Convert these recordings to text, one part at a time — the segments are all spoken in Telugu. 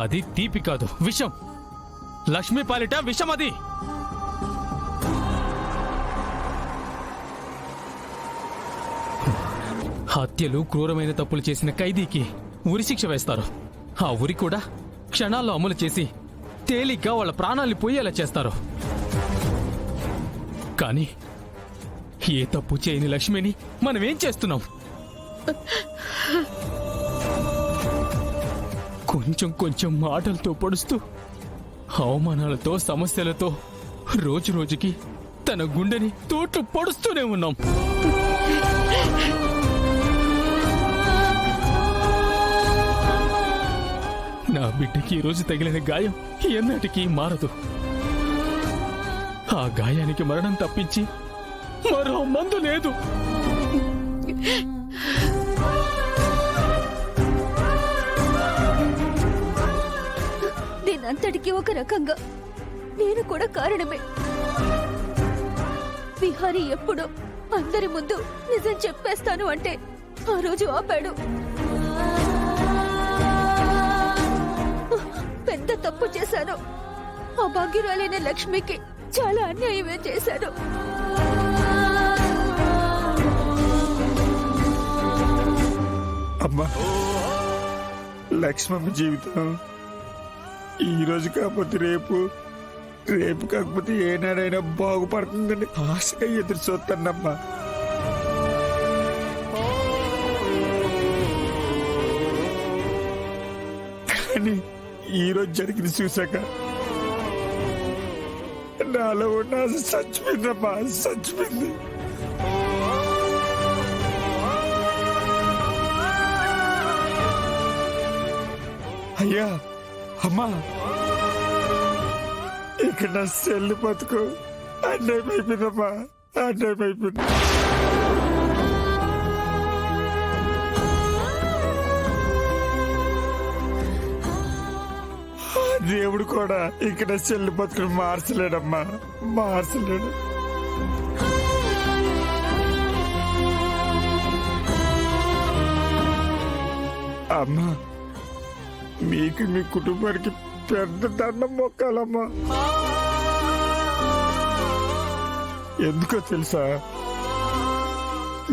అది తీపి కాదు, విషం. లక్ష్మి పాలిట విషం అది. హత్యలు, క్రూరమైన తప్పులు చేసిన ఖైదీకి ఉరిశిక్ష వేస్తారు. ఆ ఉరి కూడా క్షణాల్లో అమలు చేసి తేలిగ్గా వాళ్ళ ప్రాణాల్ని పోయేలా చేస్తారు. కానీ ఏ తప్పు చేయని లక్ష్మిని మనమేం చేస్తున్నాం? కొంచెం కొంచెం మాటలతో పొడుస్తూ, అవమానాలతో, సమస్యలతో రోజు రోజుకి తన గుండెని తోట్లు పొడుస్తూనే ఉన్నాం. నా బిడ్డకి ఈరోజు తగిలిన గాయం ఎన్నటికీ మారదు. ఆ గాయానికి మరణం తప్పించి మరో మందు లేదు. దీనంతటికీ ఒక రకంగా నేను కూడా కారణమే. విహారీ ఎప్పుడు అందరి ముందు నిజం చెప్పేస్తాను అంటే ఆ రోజు ఆపాడు. పెద్ద తప్పు చేశాను. ఆ భాగ్యురాలైన లక్ష్మికి చాలా అన్యాయమే చేశాను. అమ్మా, లక్ష్మమ్మ జీవితం ఈ రోజు కాకపోతే రేపు, రేపు కాకపోతే ఏనాడైనా బాగుపడుతుందని ఆశగా ఎదురు చూస్తానమ్మా. కానీ ఈరోజు జరిగింది చూశాక నాలో ఉన్న ఆశ చచ్చిపోయిందమ్మా, చచ్చిపోయింది. అయ్యా, అమ్మా, ఇక్కడ నా సెల్లు బతుకు అన్యాయం అయిపోయిందమ్మా, అన్యాయం అయిపోయింది. దేవుడు కూడా ఇక్కడ చెల్లి బతుకులు మార్చలేడమ్మా, మార్చలేడు. అమ్మా, మీకు మీ కుటుంబానికి పెద్ద దండం మొక్కాలమ్మా. ఎందుకో తెలుసా,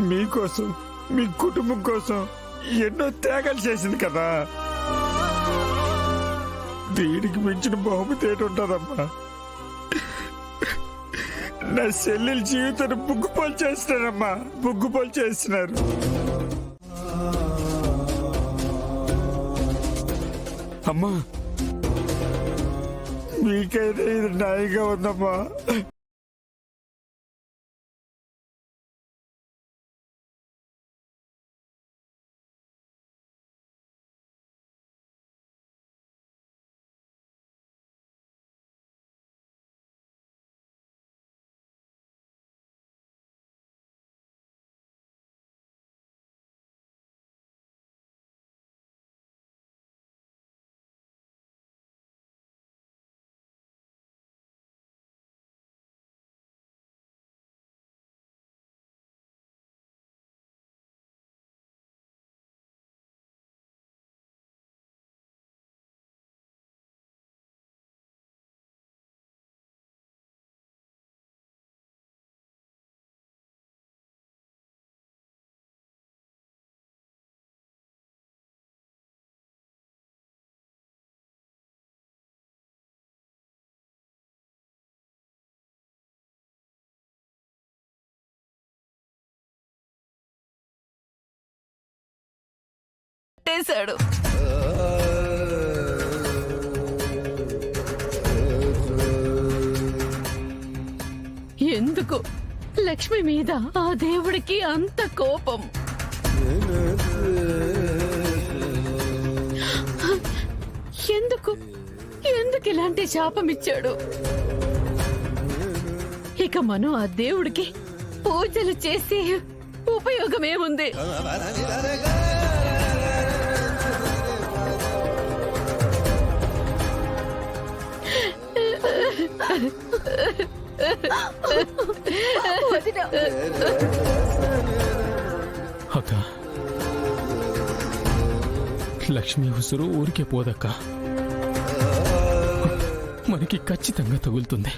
మీకోసం, మీ కుటుంబం కోసం ఎన్నో త్యాగాలు చేసింది కదా. దీనికి మించిన బహుమతి ఏంటి ఉంటుందమ్మా? నా చెల్లెల జీవితాన్ని బుగ్గుపాలు చేస్తున్నారమ్మా, బుగ్గుపాలు చేస్తున్నారు. అమ్మా, మీకైతే ఇది న్యాయంగా ఉందమ్మా. చేశాడు. ఎందుకు లక్ష్మి మీద ఆ దేవుడికి అంత కోపం? ఎందుకు ఎందుకు ఇలాంటి శాపం ఇచ్చాడు? ఇక మనం ఆ దేవుడికి పూజలు చేసి ఉపయోగమేముంది? అక్క, లక్ష్మి ఉసురు ఊరికే పోదక్క. మనకి ఖచ్చితంగా తగులుతుంది.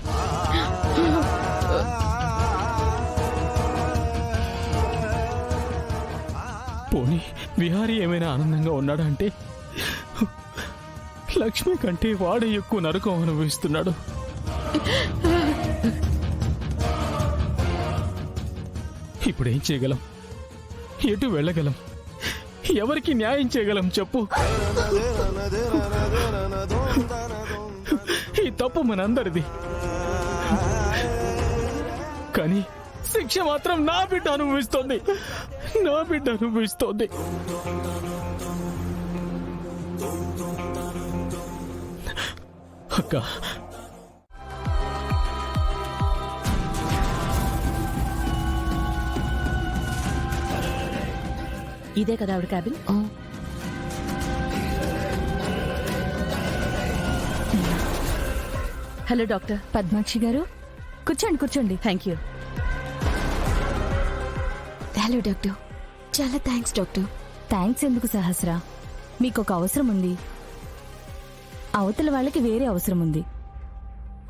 పోనీ విహారీ ఏమైనా ఆనందంగా ఉన్నాడా అంటే లక్ష్మి కంటే వాడే ఎక్కువ నరకం అనుభవిస్తున్నాడు. ఇప్పుడేం చేయగలం? ఎటు వెళ్ళగలం? ఎవరికి న్యాయం చేయగలం చెప్పు? ఈ తప్పు మనందరిది, కానీ శిక్ష మాత్రం నా బిడ్డ అనుభవిస్తోంది. నా బిడ్డ అనుభవిస్తోంది. అక్క, ఇదే కదా ఆవిడ క్యాబిన్. Hello doctor. పద్మాక్షి గారు, కూర్చోండి కూర్చోండి. Thank you. Hello doctor. చాలా థ్యాంక్స్ డాక్టర్. థ్యాంక్స్ ఎందుకు సహస్రా? మీకొక అవసరం ఉంది, అవతల వాళ్ళకి వేరే అవసరం ఉంది.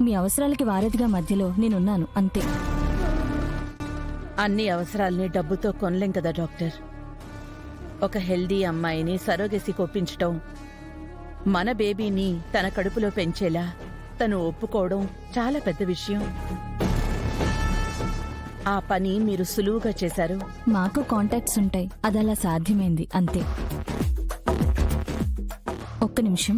మీ అవసరాలకి వారధిగా మధ్యలో నేనున్నాను, అంతే. అన్ని అవసరాల్ని డబ్బుతో కొనలేం కదా డాక్టర్. ఒక హెల్దీ అమ్మాయిని సరోగెసి కొప్పించటం, మన బేబీని తన కడుపులో పెంచేలా తను ఒప్పుకోవడం చాలా పెద్ద విషయం. ఆ పని మీరు సులువుగా చేశారు. మాకు కాంటాక్ట్స్ ఉంటాయి, అదలా సాధ్యమైంది, అంతే. ఒక్క నిమిషం.